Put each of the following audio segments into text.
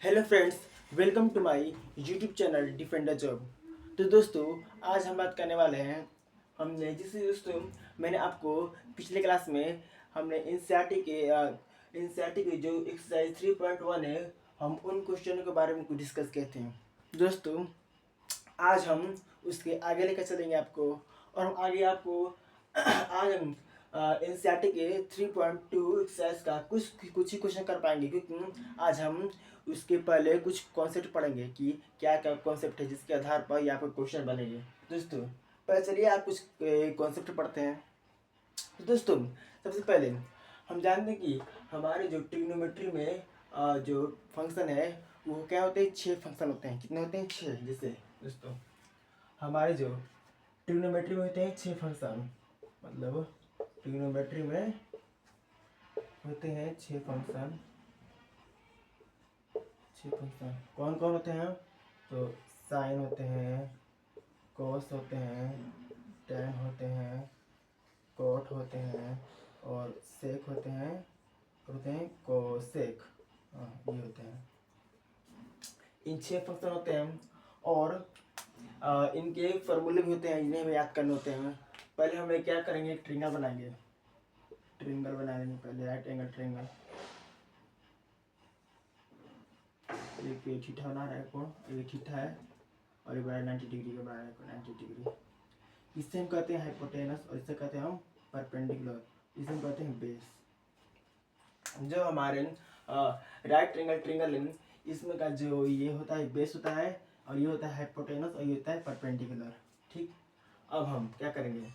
Hello friends, welcome to my YouTube channel defender job. तो दोस्तों, आज हम बात करने वाले हैं। हमने जिस दोस्तों मैंने आपको पिछले क्लास में हमने एनसीईआरटी के जो एक्सरसाइज 3.1 है, हम उन क्वेश्चनों के बारे में कुछ डिस्कस किए थे। दोस्तों, आज हम उसके आगे लेकर चलेंगे आपको, और हम आगे आपको आज हम एनसीईआरटी के 3.2 एक्सरसाइज का कुछ ही क्वेश्चन कर पाएंगे, क्योंकि आज हम उसके पहले कुछ कॉन्सेप्ट पढ़ेंगे कि क्या क्या कॉन्सेप्ट है जिसके आधार पर यहाँ पर क्वेश्चन बनेंगे। दोस्तों, पहले चलिए आप कुछ कॉन्सेप्ट पढ़ते हैं। तो दोस्तों, सबसे पहले हम जानते हैं कि हमारे जो ट्रिग्नोमेट्री में जो फंक्शन है वो क्या होते हैं, 6 फंक्शन होते हैं। कितने होते हैं? 6। जैसे दोस्तों, हमारे जो ट्रिग्नोमेट्री में होते हैं 6 फंक्शन, मतलब ट्रिग्नोमेट्री में होते हैं 6 फंक्शन। 6 फंक्शन कौन कौन होते हैं? तो साइन होते हैं, कोस होते हैं, टैन होते हैं, कोट होते हैं, और सेक होते हैं कोसेक। हाँ, ये होते हैं। इन 6 फंक्शन होते हैं, और इनके फॉर्मूले भी होते हैं जिन्हें हमें याद करने होते हैं। पहले हमें क्या करेंगे, एक ट्रिंगल बनाएंगे। ट्रिंगल बनाएंगे पहले, राइट एंगल ट्रिंगल। एक ये ठीठा बना रहा है कोण, ये ठीठा है, और ये बना 90 डिग्री का बना रहा है 90 डिग्री। इससे हम कहते हैं हाइपोटेनस, और इससे कहते हैं हम परपेंडिकुलर। इसे हम कहते हैं बेस। जो हमारे राइट ट्रिंगल ट्रिंगल इसमें का जो ये होता है बेस होता है, और ये होता है हाइपोटेनस, और ये होता है परपेंडिकुलर। ठीक, अब हम क्या करेंगे,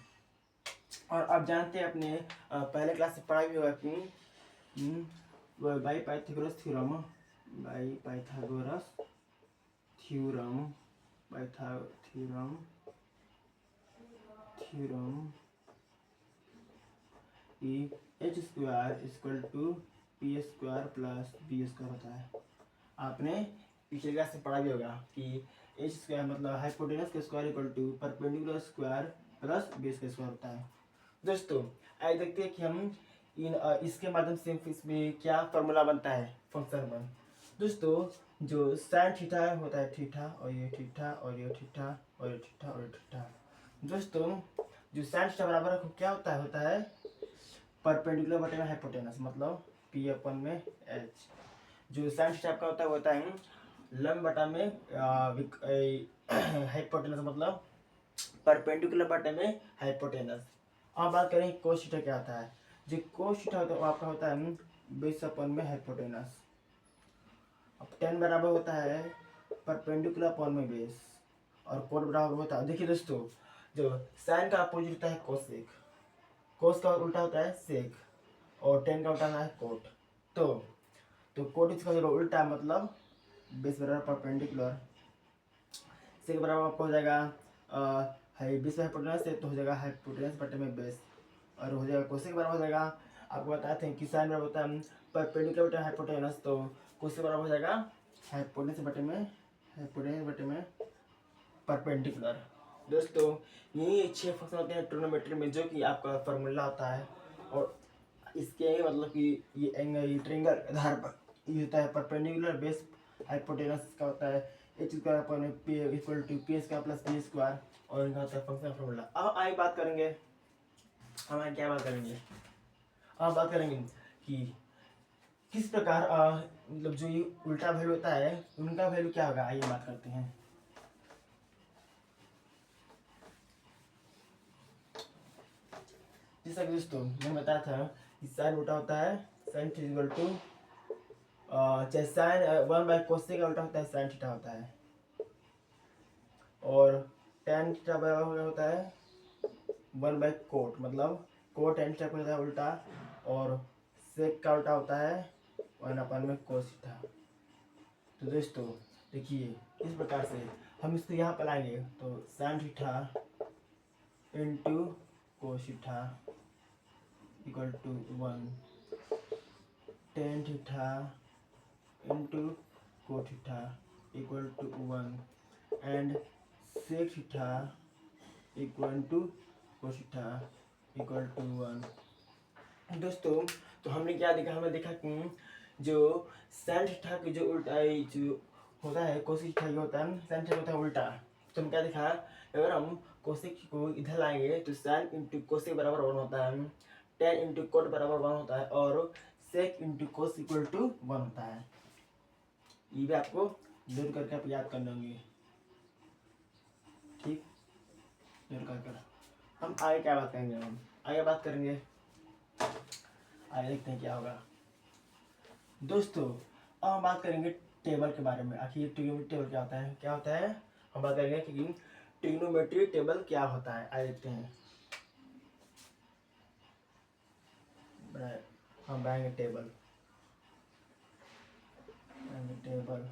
और आप जानते हैं अपने पहले क्लास से पढ़ा भी होगा कि by Pythagoras theorem, by Pythagoras theorem, theorem कि H square equal to P square plus B square होता है। आपने पिछले क्लास से पढ़ा भी होगा कि एच स्क्वायर मतलब हाइपोटेनस का square equal to perpendicular square plus base का स्क्वायर होता है। दोस्तों, आइए देखते हैं कि हम इसके माध्यम से इसमें क्या फॉर्मूला बनता है फंक्शन बन। दोस्तों, जो साइन थीटा होता है, थीटा और ये थीटा और ये थीटा और ये थीटा और ये थीटा। दोस्तों, जो साइन थीटा बराबर क्या होता है परपेंडिकुलर बटे में हाइपोटेनस, मतलब पी अपन में एच। जो साइन थीटा का होता है लंब बटा में हाइपोटेनस, मतलब परपेंडिकुलर बटे में हाइपोटेनस। अब बात करें कोस थीटा क्या होता है। जो कोस थीटा होता है वो आपका होता है बेस अपन में हाइपोटेनस। अब टेन बराबर होता है परपेंडिकुलर अपन में बेस, और कोट बराबर होता है, देखिए दोस्तों, जो साइन का अपोजिट होता है कोसेक, कोस का उल्टा होता है सेक, और टेन का उल्टा होता है कोट। तो कोट इसका जो उल्टा मतलब बेस बराबर परपेंडिकुलर, सेक बराबर आपको हो जाएगा बेस हाइपोटेनस से, तो हो जाएगा हाइपोटेनस बटे में बेस, और हो जाएगा कोसेक बराबर हो जाएगा। आपको बताते हैं कि साइन बराबर होता है परपेंडिकुलर बटे हाइपोटेनस, तो कोसेक बराबर हो जाएगा हाइपोटेनस बटे में परपेंडिकुलर। दोस्तों, यही 6 फंक्शन होते हैं ट्रिग्नोमेट्री में, जो कि आपका फॉर्मूला होता है, और इसके मतलब कि ये ट्रिंगल आधार पर ये होता है परपेंडिकुलर बेस हाइपोटेनस का होता है एच स्क्वायर अपन P equal to P square plus B square, और इनका होता है फंक्शन फॉर्मूला। अब आगे बात करेंगे, हम क्या बात करेंगे, अब बात करेंगे कि किस प्रकार मतलब जो ये उल्टा वैल्यू होता है उनका वैल्यू क्या होगा। आइए बात करते हैं। जैसा कि दोस्तों मैंने बताया था कि साइन उल्टा होता है साइन इक्वल टू चाहे साइन 1 बाय कोसेक का उल्टा होता है साइन थीटा होता है, और टेन थीटा बराबर होता है 1/कोट, मतलब कोट टेन थीटा को होता है उल्टा, और सेक का उल्टा होता है 1/कोस थीटा। तो दोस्तों देखिए, इस प्रकार से हम इसको यहाँ पर लाएंगे, तो sine theta into cos theta equal to 1, tan theta into cot theta equal to 1, and sec theta equal to cos theta equal to 1। दोस्तों, तो हमने क्या देखा, हमने देखा कि जो साइन थीटा की जो उल्टा जो होता है कोसेक थीटा होता है, साइन थीटा होता है उल्टा। तो हम क्या दिखा, अगर हम कोसेक को इधर लाएंगे तो साइन इंटू कोसेक बराबर 1 होता है, टेन इंटू कोट बराबर 1 होता है, और सेक इंटू कोस इक्वल टू 1 होता है। ये भी आपको जोड़ करके आप याद कर लेंगे, ठीक। जोड़ कर हम आगे क्या बात करेंगे, हम आगे बात करेंगे, आगे देखते हैं क्या होगा दोस्तों। अब हम बात करेंगे टेबल के बारे में। आखिर ट्रिग्नोमेट्री टेबल क्या होता है, क्या होता है हम बात करेंगे कि ट्रिग्नोमेट्री टेबल क्या होता है। आगे देखते हैं, हम बनाएंगे टेबल, टेबल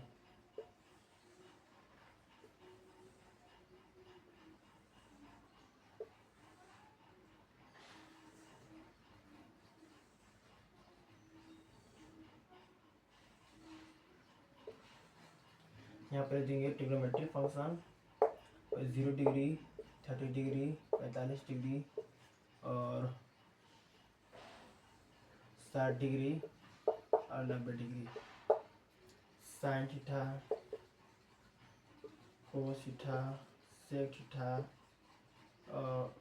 यहाँ पर देंगे trigonometry function 0 degree, 30 degree, 45 degree और 60 डिग्री और 90 degree. Sine theta, cos theta, sec theta और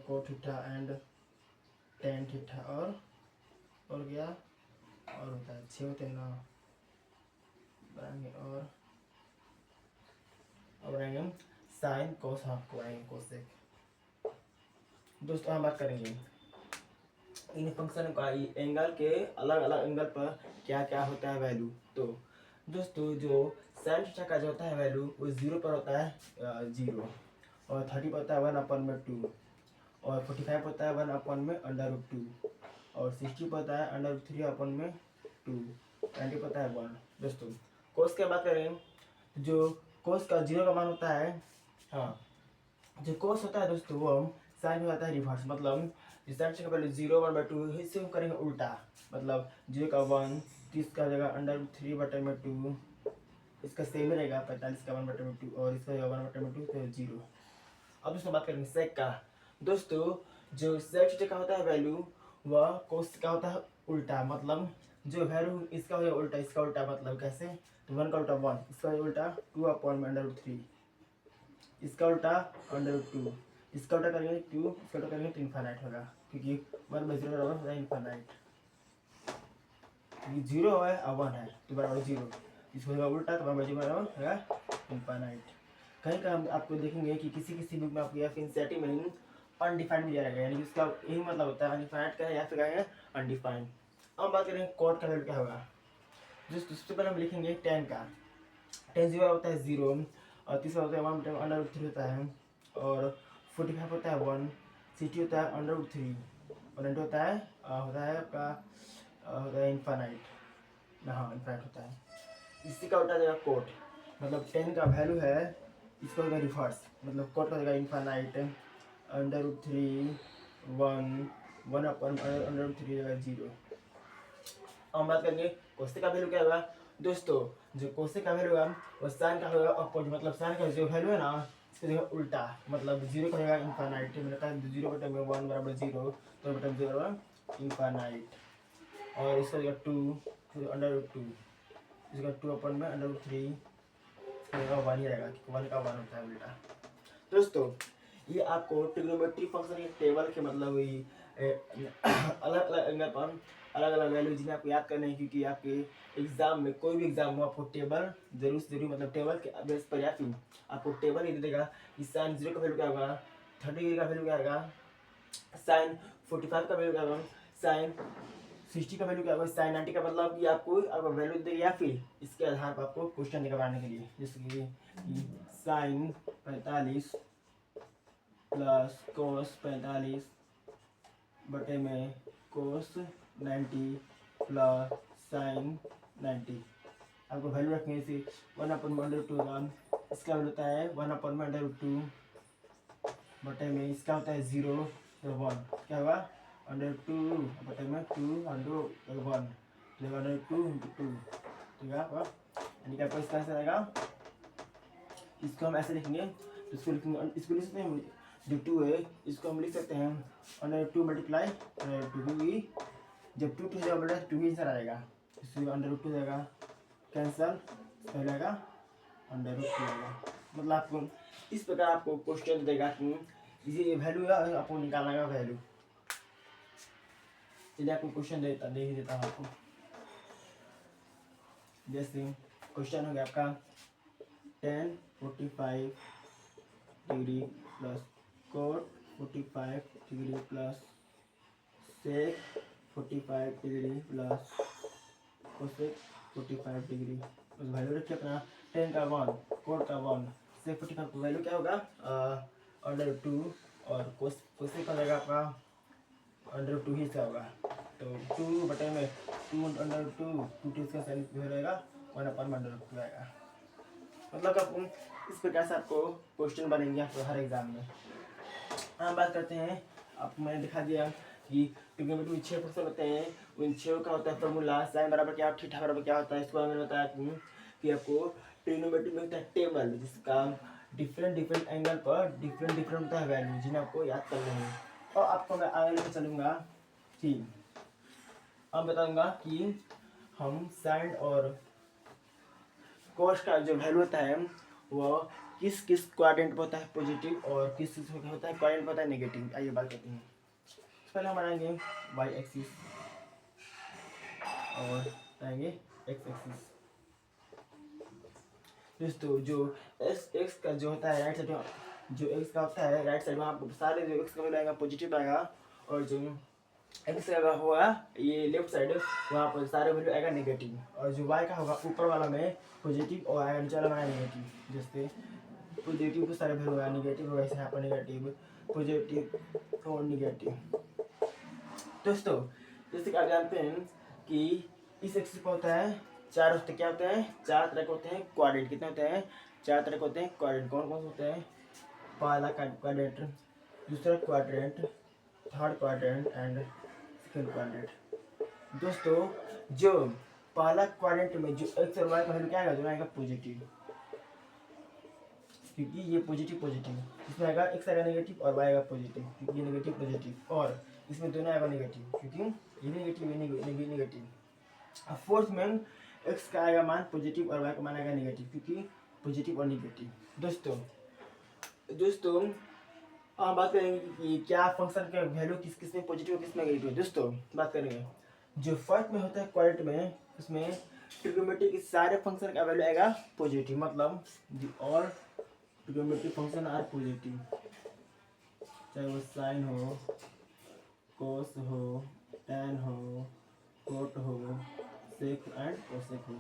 cot theta and tan theta और क्या और होता है 6 होते हैं ना, बनाएंगे और बनाएंगे हम साइन कोस, हाफ को आएंगे कोसेक। दोस्तों हम बात करेंगे इन फंक्शन का एंगल के अलग अलग एंगल पर क्या क्या होता है वैल्यू। तो दोस्तों जो साइन थीटा का जो होता है वैल्यू वो 0 पर होता है 0, और 30 पर होता है 1/2, और 45 होता है 1/√2, और 60 पर होता है √3/2, 90 पर होता है 1। दोस्तों कोस की बात करें, जो कोस का 0 का मान होता है, हाँ जो कोस होता है दोस्तों वो हम साइन में आता है रिवर्स, मतलब साइन का वैल्यू 0 1/2 इससे हम करेंगे उल्टा, मतलब 0 का 1, 30 का जगह √3/2, इसका सेम रहेगा 45 का 1/2 और इसका 1/2 तो 0। अब दोस्तों बात करेंगे सेक का। दोस्तों जो सेक का होता है वैल्यू वह कोस का होता है उल्टा, मतलब जो वैल्यू इसका हो उल्टा, इसका उल्टा मतलब कैसे, तो 1 का उल्टा 1, इसका उल्टा 2/√3, इसका उल्टा √2, इसका उल्टा करेंगे 2, इसका उल्टा करेंगे तो इनफाइनाइट होगा, क्योंकि 1/0 बराबर होता है इनफाइनाइट, क्योंकि 0 है और 1 है तो बराबर 0, इसको होगा उल्टा तो 1/0 बराबर होगा इनफाइनाइट। कहीं का हम आपको देखेंगे कि किसी किसी बुक में आपको या फिर एनसीईआरटी में अनडिफाइंड भी दिया रहेगा, यानी इसका यही मतलब होता है अनडिफाइंड का है या फिर है अनडिफाइंड। अब बात करें कोट का वैल्यू क्या होगा, जो सबसे पहले हम लिखेंगे टेन का, 10 0 होता है 0, और तीसरा होता है 1/√3 होता है, और 45 होता है 1, 60 होता है √3, और 90 होता है आपका होता है इनफाइनाइट, हाँ इनफाइनाइट होता है। इसी का उल्टा देगा कोट, मतलब 10 का वैल्यू है इसका होगा रिवर्स, मतलब कोट का देगा इनफाइनाइट, √3, 1, 1/√3 देगा 0। अब हम बात करेंगे कोसेक का वैल्यू क्या होगा। दोस्तों जो कोसेक का वैल्यू है वो साइन का होगा अपोजिट, मतलब साइन का जो वैल्यू है ना इसको देखो उल्टा, मतलब 0 का होगा इनफाइनाइट, मतलब 0/1 बराबर 0, तो बटा 0 बराबर इनफाइनाइट, और इसका देगा 2 √2, इसका 2/√3, इसका 1 ही रहेगा क्योंकि 1 का 1 होता है उल्टा। दोस्तों ये आपको ट्रिग्नोमेट्री फंक्शन के टेबल के मतलब ये अलग अलग एंगल पर अलग अलग वैल्यू जिन्हें आपको याद करना है, क्योंकि आपके एग्जाम में कोई भी एग्जाम हो आपको टेबल जरूर से जरूर, मतलब टेबल के बेस पर या फिर आपको टेबल ही दे देगा कि साइन 0 का वैल्यू क्या होगा, 30 डिग्री का वैल्यू क्या होगा, साइन 45 का वैल्यू क्या होगा, साइन 60 का वैल्यू क्या होगा, साइन 90 का, मतलब कि आपको वैल्यू देगा या फिर इसके आधार पर आपको क्वेश्चन देगा बनाने के लिए, जैसे कि साइन 45 प्लस कोस 45 बटे में कोस 90 प्लस साइन 90, आपको वैल्यू रखेंगे इसे 1/√2 होगा, इसका वैल्यू होता है 1/√2 बटे में इसका होता है 0 तो 1, क्या होगा √2 बटे में 2/1, तो 2/2 ठीक है, यानी कि आपको इसका आंसर आएगा। इसको हम ऐसे लिखेंगे, तो इसको लिख सकते हैं, जो 2 है इसको हम लिख सकते हैं √2 × 2, क्योंकि जब 2 2 जगह बढ़ेगा 2 ही आंसर आएगा, इसमें √2 जाएगा, कैंसल, पहले आएगा √2 आएगा। मतलब आपको इस प्रकार आपको क्वेश्चन देगा कि ये वैल्यू है, आपको निकालना है वैल्यू। चलिए आपको क्वेश्चन दे ही देता हूँ आपको। जैसे क्वेश्चन हो गया आपका tan 45 degree plus cot 45 degree plus sec 45 degree plus cosec 45 degree. उस वैल्यू रखिए अपना tan का 1, cot का 1, sec 45 का वैल्यू क्या होगा √2 और cosec का जाएगा आपका √2 ही से होगा। तो 2 बटे में 2 इसका साइन रहेगा 1/√2 आएगा। मतलब आप इस प्रकार से आपको क्वेश्चन बनेंगे आपको हर एग्जाम में। हम बात करते हैं, आपको मैंने दिखा दिया कि ट्रिग्नोमेट्री में 6 फंक्शन होते हैं, उन 6 का होता है फॉर्मूला, साइन बराबर क्या, थीटा बराबर क्या होता है। इसको मैंने बताया कि आपको ट्रिग्नोमेट्री में होता है टेबल, जिसका डिफरेंट एंगल पर डिफरेंट होता है वैल्यू, जिन्हें आपको याद करना है। और आपको मैं आगे लेकर चलूँगा कि अब बताऊँगा कि हम साइन और कोस का जो वैल्यू होता है वो किस क्वाड्रेंट पर होता है पॉजिटिव और किस होता है क्वाड्रेंट पर होता है नेगेटिव। आइए बात करते हैं। पहले हम बनाएंगे वाई एक्सिस और बनाएंगे एक्स एक्सिस। दोस्तों जो एक्स का जो होता है राइट साइड, जो एक्स का होता है राइट साइड में आपको सारे जो एक्स का वैल्यू आएगा पॉजिटिव आएगा, और जो एक्स का होगा ये लेफ्ट साइड वहाँ पर सारे वैल्यू आएगा नेगेटिव, और जो वाई का होगा ऊपर वाला में पॉजिटिव और आएगा नीचे वाला में नेगेटिव। जैसे पॉजिटिव को सारे वैल्यू होगा, नेगेटिव होगा, यहाँ पर नेगेटिव, पॉजिटिव और नेगेटिव। दोस्तों जैसे कि आप जानते हैं कि इस एक्सिस पर होता है चार होते, क्या होते हैं, 4 तरह के होते हैं क्वाड्रेंट। कितने होते हैं, 4 तरह के होते हैं क्वाड्रेंट। कौन कौन से होते हैं, पहला क्वाड्रेंट, दूसरा quadrant, third quadrant and second quadrant. दोस्तों जो पहला क्वाड्रेंट में जो एक्स और वाई का वैल्यू क्या आएगा, जो आएगा पॉजिटिव, क्योंकि ये पॉजिटिव, इसमें आएगा एक्स आएगा नेगेटिव और वाई आएगा पॉजिटिव, क्योंकि ये नेगेटिव पॉजिटिव, और इसमें दोनों आएगा नेगेटिव, क्योंकि ये नेगेटिव ये नेगेटिव। अब फोर्थ में एक्स का आएगा मान पॉजिटिव और वाई का मान आएगा नेगेटिव, क्योंकि पॉजिटिव और नेगेटिव। दोस्तों हम बात करेंगे कि क्या फंक्शन का वैल्यू किस में पॉजिटिव और किस में नेगेटिव है। दोस्तों बात करेंगे जो फर्स्ट में होता है क्वाड्रेंट में, उसमें ट्रिग्नोमेट्री के सारे फंक्शन का वैल्यू आएगा पॉजिटिव, मतलब all trigonometry function are positive, चाहे वो साइन हो, कोस हो, टैन हो, कोट हो, सेक एंड कोसेक हो,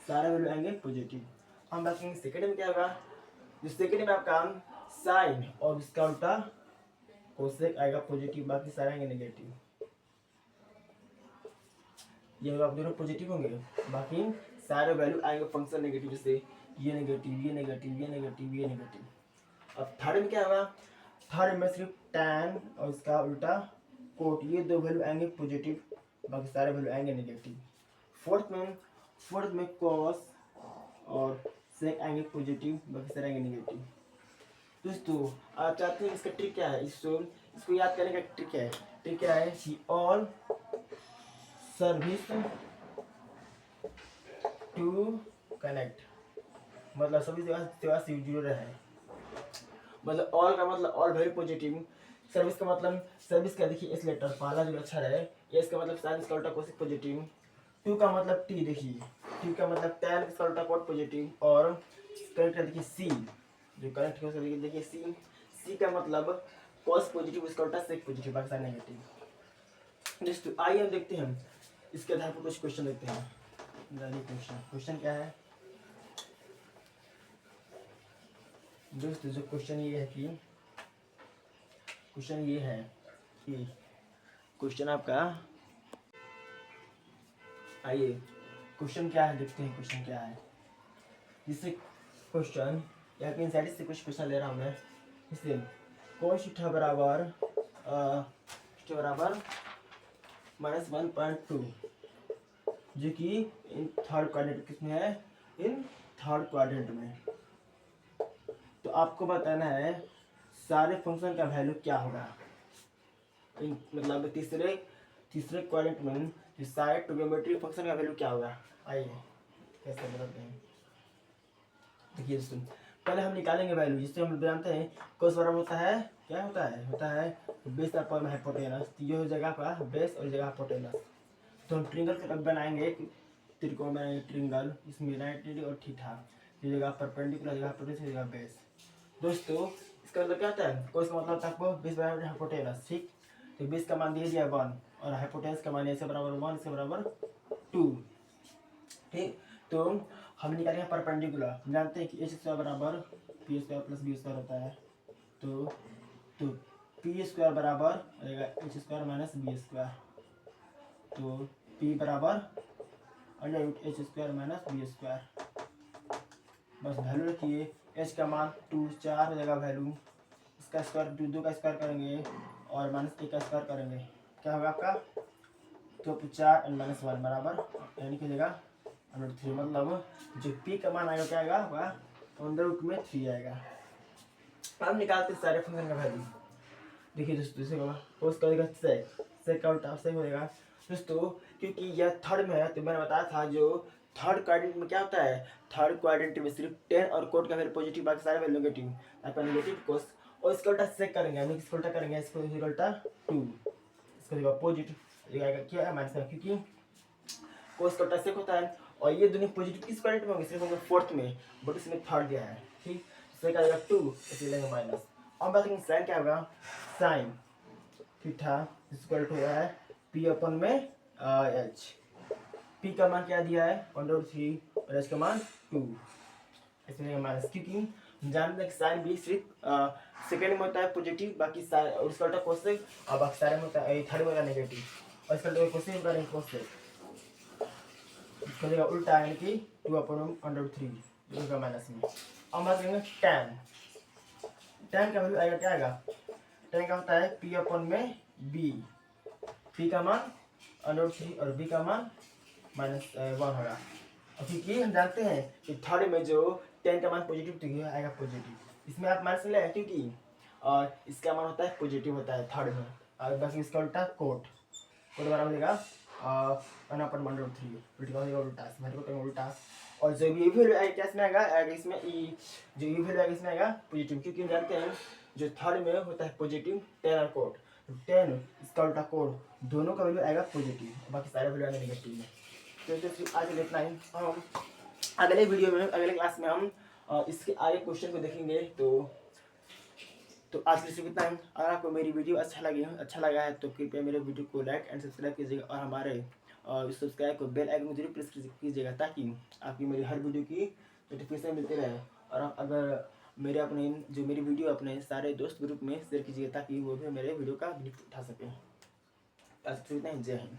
सारे वैल्यू आएंगे पॉजिटिव। हम बात करेंगे सेकंड में क्या होगा, जो सेकंड में आपका साइन और इसका उल्टा कोसेक आएगा पॉजिटिव, बाकी सारे आएंगे नेगेटिव। ये आप दोनों पॉजिटिव होंगे, बाकी सारे वैल्यू आएंगे फंक्शन नेगेटिव, जैसे ये नेगेटिव, ये नेगेटिव, ये नेगेटिव, ये नेगेटिव। अब थर्ड में क्या होगा, थर्ड में सिर्फ टैन और इसका उल्टा कोट, ये दो वैल्यू आएंगे पॉजिटिव, बाकी सारे वैल्यू आएंगे नेगेटिव। फोर्थ में कॉस और सेक आएंगे पॉजिटिव, बाकी सारे आएंगे नेगेटिव। दोस्तों आप चाहते हैं इसका ट्रिक क्या है, इसको याद करने का ट्रिक क्या है कि ऑल सर्विस टू कनेक्ट, मतलब सभी सेवा से जुड़े रहे। मतलब ऑल का मतलब ऑल वैल्यू पॉजिटिव, सर्विस का मतलब सर्विस का देखिए इस लेटर पहला जो अक्षर है ये, इसका मतलब साइन इसका उल्टा कोसेक पॉजिटिव, टू का मतलब टी, देखिए टी का मतलब टैन इसका उल्टा कोट पॉजिटिव, और कनेक्ट देखिए सी, जो कनेक्ट हो सकता देखिए सी का मतलब कॉस पॉजिटिव इसका उल्टा सेक पॉजिटिव, बाकी सारे नेगेटिव। दोस्तों आइए हम देखते हैं इसके आधार पर कुछ क्वेश्चन देखते हैं। क्वेश्चन क्या है दोस्तों, जो क्वेश्चन ये है कि क्वेश्चन आपका, आइए क्वेश्चन क्या है देखते हैं। क्वेश्चन क्या है, जिससे क्वेश्चन या कि इंसाइड से कुछ क्वेश्चन ले रहा हूँ मैं, इसलिए कोस थीटा बराबर -1.2, जो कि इन थर्ड क्वाड्रेंट किसमें है, इन थर्ड क्वाड्रेंट में। तो आपको बताना है सारे फंक्शन का वैल्यू क्या होगा, मतलब तीसरे क्वाड्रेंट में कि साइड ट्रिग्नोमेट्रिक फंक्शन का वैल्यू क्या होगा, आइए कैसे बताते हैं। देखिए दोस्तों, पहले हम निकालेंगे वैल्यू, जिससे हम जानते हैं कोस बराबर होता है, क्या होता है बेस अपॉन में हाइपोटेनस। तो ये हो जाएगा आपका बेस और जगह हाइपोटेनस। तो हम ट्रिंगल बनाएंगे, त्रिकोण बनाएंगे ट्रिंगल, इसमें 90 और थीटा, ये जगह परपेंडिकुलर, जगह हाइपोटेनस, जगह बेस। दोस्तों इसका मतलब क्या होता है, कोस का मतलब होता है आपको बेस बराबर हाइपोटेनस, ठीक। तो बेस का मान दे दिया 1 और हाइपोटेनस का मान इसके बराबर 1, इसके बराबर 2, ठीक। तो हम निकालेंगे परपेंडिकुलर, हम जानते हैं कि एच स्क्वायर बराबर P square plus B square होता है। तो पी स्क्वायर बराबर रहेगा H square minus B square. तो पी बराबर under root H square minus B square. बस वैल्यू रखिए, एच का मान 2, 4 हो जाएगा वैल्यू, इसका स्क्वायर 2 का स्क्वायर करेंगे और माइनस 1 का स्क्वायर करेंगे, क्या होगा आपका 4 एंड माइनस 1 बराबर यानी कि देगा अंडर 3। मतलब जो पी का मान आएगा क्या आएगा अंडर रूट में 3 आएगा। अब निकालते सारे फंक्शन का वैल्यू। देखिए दोस्तों, दूसरे का पोस्ट करेगा सेक का उल्टा सेक होगा दोस्तों, क्योंकि यह थर्ड में है। तो मैंने बताया था जो थर्ड क्वाड्रेंट में क्या होता है, थर्ड क्वाड्रेंट में सिर्फ 10 और कोड का वैल्यू पॉजिटिव, बाकी सारे वैल्यू नेगेटिव, आपका नेगेटिव कोस। और इसका उल्टा सेक करेंगे, हम इसका उल्टा करेंगे, इसको उल्टा 2, इसको देखो पॉजिटिव आएगा, क्या है माइनस, क्योंकि कोस का उल्टा सेक होता है। और ये दोनों पॉजिटिव किस क्वाड्रेंट में होंगे, सिर्फ होंगे फोर्थ में, बट इसमें थर्ड दिया है, ठीक। सेक आएगा 2, इसलिए लेंगे माइनस। अब बात करेंगे साइन क्या होगा, साइन थीटा इक्वल टू है पी अपन में एच। पी का मान क्या दिया है 1/3 और एच का मान 2, इसमें माइनस, क्योंकि हम जानते हैं कि साइन भी सिर्फ सेकेंड में होता है पॉजिटिव, बाकी सारे और उसका उल्टा कोसेक, और बाकी सारे में होता है थर्ड में होता है नेगेटिव, और इसका उल्टा कोसेक होगा नहीं कोसेक, इसका देगा उल्टा यानी कि 2/3 इसका माइनस में। अब बात करेंगे tan। tan का वैल्यू आएगा क्या आएगा, tan का होता है पी अपन में बी, पी का मान √3 और बी का मान -1 होगा। और क्योंकि हम जानते हैं कि थर्ड में जो tan का मान पॉजिटिव तो ये आएगा पॉजिटिव, इसमें आप माइनस ले क्योंकि और इसका मान होता है पॉजिटिव होता है थर्ड में, और बाकी इसका उल्टा कोट बराबर देगा 1/3 उल्टा, उल्टा। और जो भी वैल्यू आएगा क्या इसमें आएगा इसमें जो ये वैल्यू आएगा इसमें आएगा पॉजिटिव, क्योंकि हम जानते हैं जो थर्ड में होता है पॉजिटिव 10 और कोड, 10 इसका उल्टा कोड, दोनों का वैल्यू आएगा पॉजिटिव, बाकी सारे वैल्यू आएंगे नेगेटिव में। तो आज इतना ही, हम अगले वीडियो में अगले क्लास में हम इसके आगे क्वेश्चन को देखेंगे। तो आज के लिए इतना ही। अगर आपको मेरी वीडियो अच्छा लगा है तो कृपया मेरे वीडियो को लाइक एंड सब्सक्राइब कीजिएगा, और हमारे सब्सक्राइब को बेल आइकन को जरूर प्रेस कीजिएगा, ताकि आपकी मेरी हर वीडियो की नोटिफिकेशन मिलती रहे। और आप अगर मेरी वीडियो अपने सारे दोस्त ग्रुप में शेयर कीजिएगा, ताकि वो भी मेरे वीडियो का बेनिफिट उठा सकें। आज के लिए इतना ही, जय हिंद।